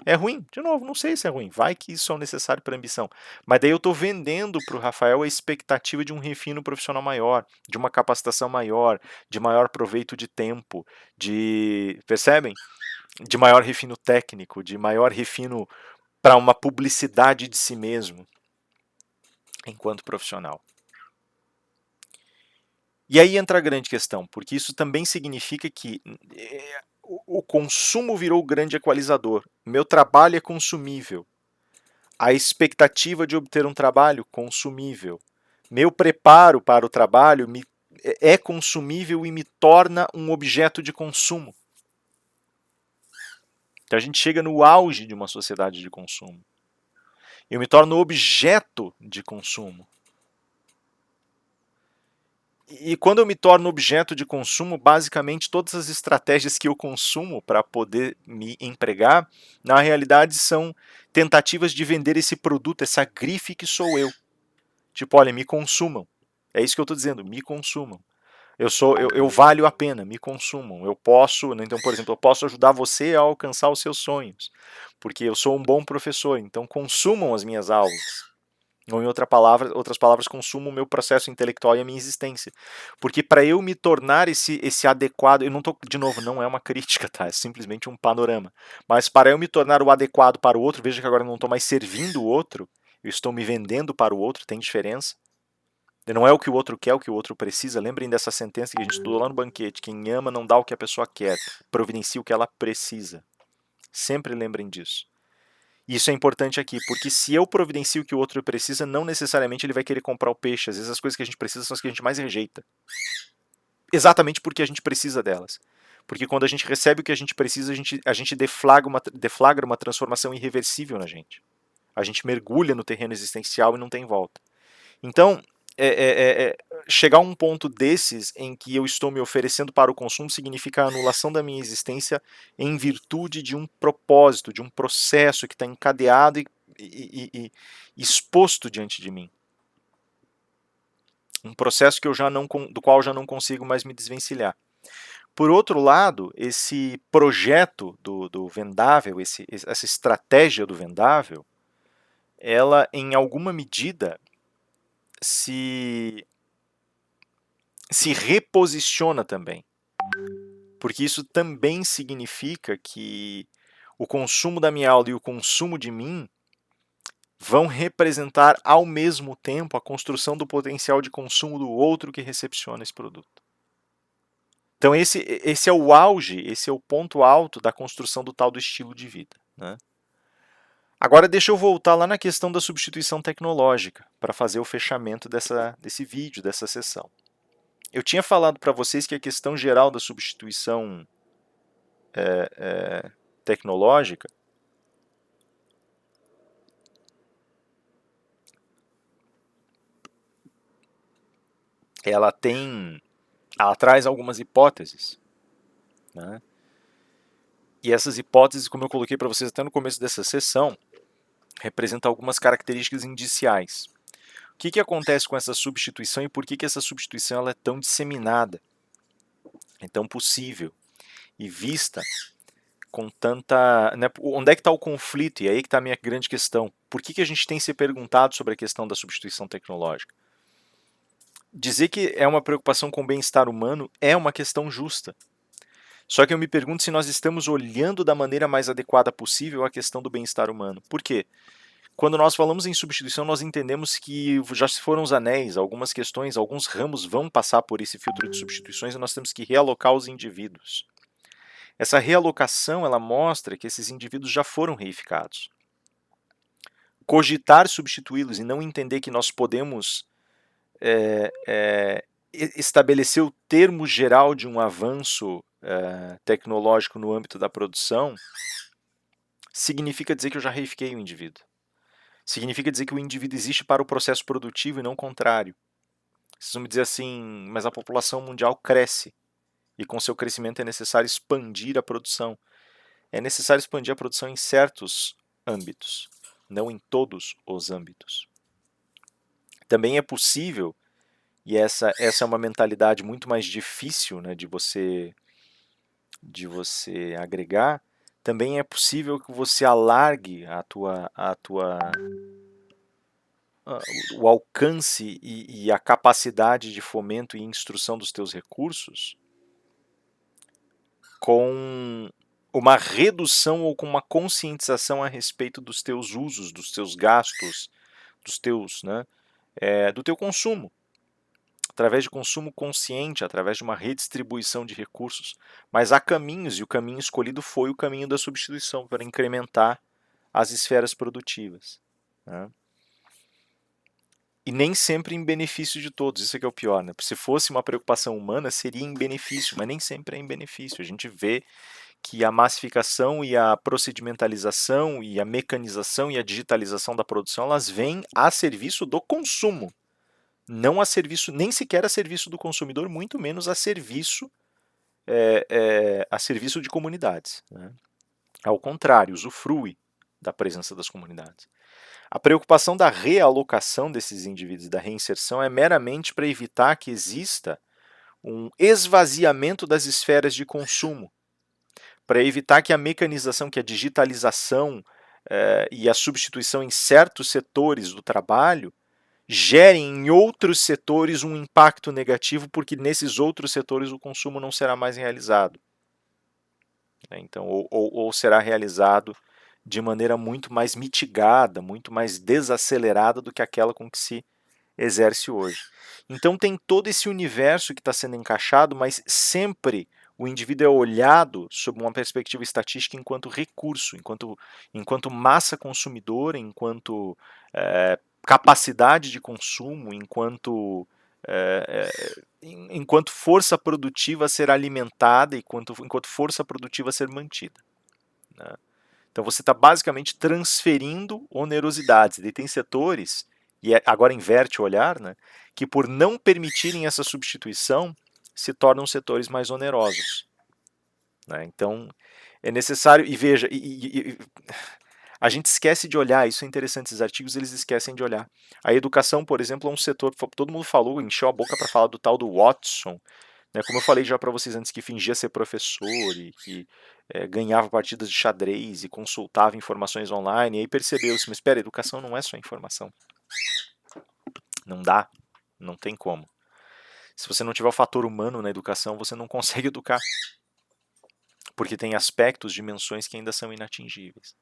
É ruim? De novo, não sei se é ruim. Vai que isso é o necessário para a ambição. Mas daí eu estou vendendo para o Rafael a expectativa de um refino profissional maior, de uma capacitação maior, de maior proveito de tempo, de, percebem? De maior refino técnico, de maior refino para uma publicidade de si mesmo, enquanto profissional. E aí entra a grande questão, porque isso também significa que o consumo virou o grande equalizador. Meu trabalho é consumível. A expectativa de obter um trabalho consumível. Meu preparo para o trabalho é consumível e me torna um objeto de consumo. Então a gente chega no auge de uma sociedade de consumo. Eu me torno objeto de consumo. E quando eu me torno objeto de consumo, basicamente todas as estratégias que eu consumo para poder me empregar, na realidade são tentativas de vender esse produto, essa grife que sou eu. Tipo, olha, me consumam. É isso que eu estou dizendo, me consumam. Eu valho a pena, me consumam. Eu posso, então, por exemplo, eu posso ajudar você a alcançar os seus sonhos, porque eu sou um bom professor, então consumam as minhas aulas. Ou em outras palavras, consumo o meu processo intelectual e a minha existência. Porque para eu me tornar esse adequado, eu não tô, de novo, não é uma crítica, tá? É simplesmente um panorama. Mas para eu me tornar o adequado para o outro, veja que agora eu não estou mais servindo o outro, eu estou me vendendo para o outro, tem diferença. Não é o que o outro quer, o que o outro precisa. Lembrem dessa sentença que a gente estudou lá no banquete. Quem ama não dá o que a pessoa quer, providencia o que ela precisa. Sempre lembrem disso. Isso é importante aqui, porque se eu providencio o que o outro precisa, não necessariamente ele vai querer comprar o peixe. Às vezes as coisas que a gente precisa são as que a gente mais rejeita. Exatamente porque a gente precisa delas. Porque quando a gente recebe o que a gente precisa, a gente deflagra uma transformação irreversível na gente. A gente mergulha no terreno existencial e não tem volta. Então, chegar a um ponto desses em que eu estou me oferecendo para o consumo significa a anulação da minha existência em virtude de um propósito, de um processo que está encadeado e exposto diante de mim. Um processo que do qual eu já não consigo mais me desvencilhar. Por outro lado, esse projeto do vendável, essa estratégia do vendável, ela, em alguma medida, se reposiciona também. Porque isso também significa que o consumo da minha aula e o consumo de mim vão representar ao mesmo tempo a construção do potencial de consumo do outro que recepciona esse produto. Então esse é o auge, esse é o ponto alto da construção do tal do estilo de vida, né? Agora deixa eu voltar lá na questão da substituição tecnológica para fazer o fechamento desse vídeo, dessa sessão. Eu tinha falado para vocês que a questão geral da substituição tecnológica ela traz algumas hipóteses, né? E essas hipóteses, como eu coloquei para vocês até no começo dessa sessão, representam algumas características indiciais. O que acontece com essa substituição e por que essa substituição ela é tão disseminada, é tão possível e vista com tanta... Né, onde é que está o conflito? E aí que está a minha grande questão. Por que a gente tem se perguntado sobre a questão da substituição tecnológica? Dizer que é uma preocupação com o bem-estar humano é uma questão justa. Só que eu me pergunto se nós estamos olhando da maneira mais adequada possível a questão do bem-estar humano. Por quê? Quando nós falamos em substituição, nós entendemos que já se foram os anéis, algumas questões, alguns ramos vão passar por esse filtro de substituições e nós temos que realocar os indivíduos. Essa realocação, ela mostra que esses indivíduos já foram reificados. Cogitar substituí-los e não entender que nós podemos estabelecer o termo geral de um avanço tecnológico no âmbito da produção, significa dizer que eu já reifiquei o indivíduo. Significa dizer que o indivíduo existe para o processo produtivo e não o contrário. Vocês vão me dizer assim, mas a população mundial cresce e com seu crescimento é necessário expandir a produção. é necessário expandir a produção em certos âmbitos, não em todos os âmbitos. Também é possível, e essa é uma mentalidade muito mais difícil, né, de você agregar, também é possível que você alargue o alcance e a capacidade de fomento e instrução dos teus recursos com uma redução ou com uma conscientização a respeito dos teus usos, dos teus gastos, dos teus, né, do teu consumo, através de consumo consciente, através de uma redistribuição de recursos. Mas há caminhos, e o caminho escolhido foi o caminho da substituição, para incrementar as esferas produtivas, né? E nem sempre em benefício de todos, isso é que é o pior, né? Se fosse uma preocupação humana, seria em benefício, mas nem sempre é em benefício. A gente vê que a massificação e a procedimentalização e a mecanização e a digitalização da produção, elas vêm a serviço do consumo, não a serviço, nem sequer a serviço do consumidor, muito menos a serviço de comunidades, né? Ao contrário, usufrui da presença das comunidades. A preocupação da realocação desses indivíduos, da reinserção, é meramente para evitar que exista um esvaziamento das esferas de consumo, para evitar que a mecanização, que a digitalização e a substituição em certos setores do trabalho gerem em outros setores um impacto negativo, porque nesses outros setores o consumo não será mais realizado. Então, ou será realizado de maneira muito mais mitigada, muito mais desacelerada do que aquela com que se exerce hoje. Então tem todo esse universo que está sendo encaixado, mas sempre o indivíduo é olhado sob uma perspectiva estatística enquanto recurso, enquanto massa consumidora, enquanto capacidade de consumo, enquanto força produtiva a ser alimentada, enquanto força produtiva a ser mantida, né? Então você está basicamente transferindo onerosidades. E tem setores, e agora inverte o olhar, né, que por não permitirem essa substituição, se tornam setores mais onerosos, né? Então é necessário, e veja, a gente esquece de olhar, isso é interessante, esses artigos eles esquecem de olhar. A educação, por exemplo, é um setor, todo mundo falou, encheu a boca para falar do tal do Watson, né, como eu falei já para vocês antes, que fingia ser professor e que ganhava partidas de xadrez e consultava informações online, e aí percebeu-se, mas espera, educação não é só informação. Não dá, não tem como. Se você não tiver o fator humano na educação, você não consegue educar, porque tem aspectos, dimensões que ainda são inatingíveis.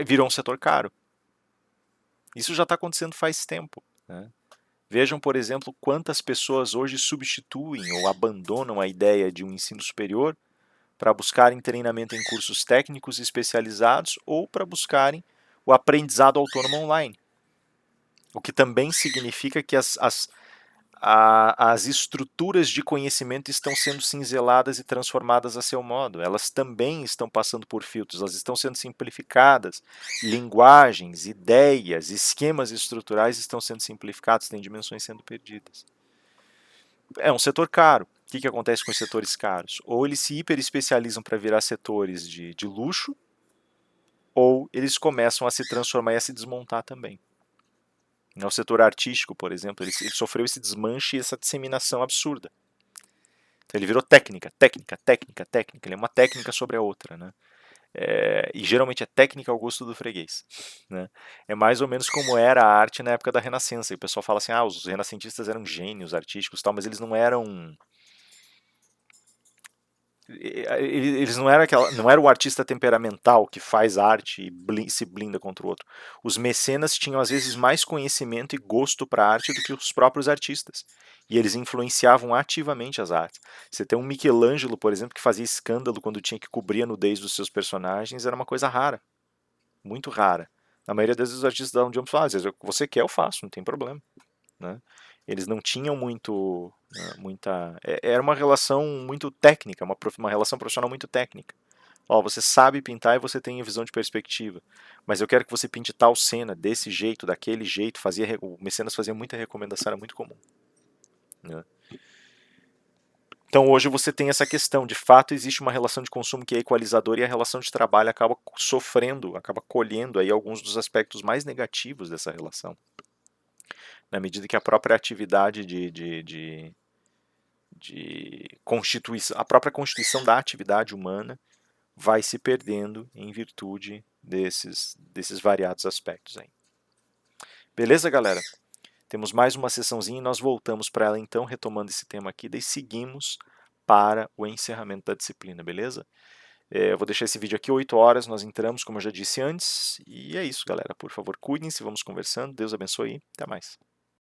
Virou um setor caro. Isso já está acontecendo faz tempo, né? Vejam, por exemplo, quantas pessoas hoje substituem ou abandonam a ideia de um ensino superior para buscarem treinamento em cursos técnicos especializados ou para buscarem o aprendizado autônomo online. O que também significa que as estruturas de conhecimento estão sendo cinzeladas e transformadas a seu modo. Elas também estão passando por filtros, elas estão sendo simplificadas. Linguagens, ideias, esquemas estruturais estão sendo simplificados, tem dimensões sendo perdidas. É um setor caro. O que acontece com os setores caros? Ou eles se hiperespecializam para virar setores de luxo, ou eles começam a se transformar e a se desmontar também. O setor artístico, por exemplo, ele sofreu esse desmanche e essa disseminação absurda. Então ele virou técnica, técnica, técnica, técnica. Ele é uma técnica sobre a outra, né? E geralmente é técnica ao gosto do freguês, né? É mais ou menos como era a arte na época da Renascença. E o pessoal fala assim, os renascentistas eram gênios artísticos, tal, mas eles não eram... Eles não era o artista temperamental que faz arte e se blinda contra o outro. Os mecenas tinham às vezes mais conhecimento e gosto para a arte do que os próprios artistas. E eles influenciavam ativamente as artes. Você tem um Michelangelo, por exemplo, que fazia escândalo quando tinha que cobrir a nudez dos seus personagens, era uma coisa rara, muito rara. Na maioria das vezes os artistas davam de ombros e falavam, o que você quer eu faço, não tem problema, né? Eles não tinham muita... Era uma relação muito técnica, uma relação profissional muito técnica. Você sabe pintar e você tem a visão de perspectiva, mas eu quero que você pinte tal cena desse jeito, daquele jeito. O Mecenas fazia muita recomendação, era muito comum, né? Então hoje você tem essa questão, de fato existe uma relação de consumo que é equalizadora e a relação de trabalho acaba sofrendo, acaba colhendo aí alguns dos aspectos mais negativos dessa relação, na medida que a própria atividade de constituição, a própria constituição da atividade humana vai se perdendo em virtude desses variados aspectos aí. Beleza, galera? Temos mais uma sessãozinha e nós voltamos para ela então, retomando esse tema aqui, daí seguimos para o encerramento da disciplina, beleza? Eu vou deixar esse vídeo aqui, 8 horas, nós entramos, como eu já disse antes, e é isso, galera. Por favor, cuidem-se, vamos conversando, Deus abençoe, até mais.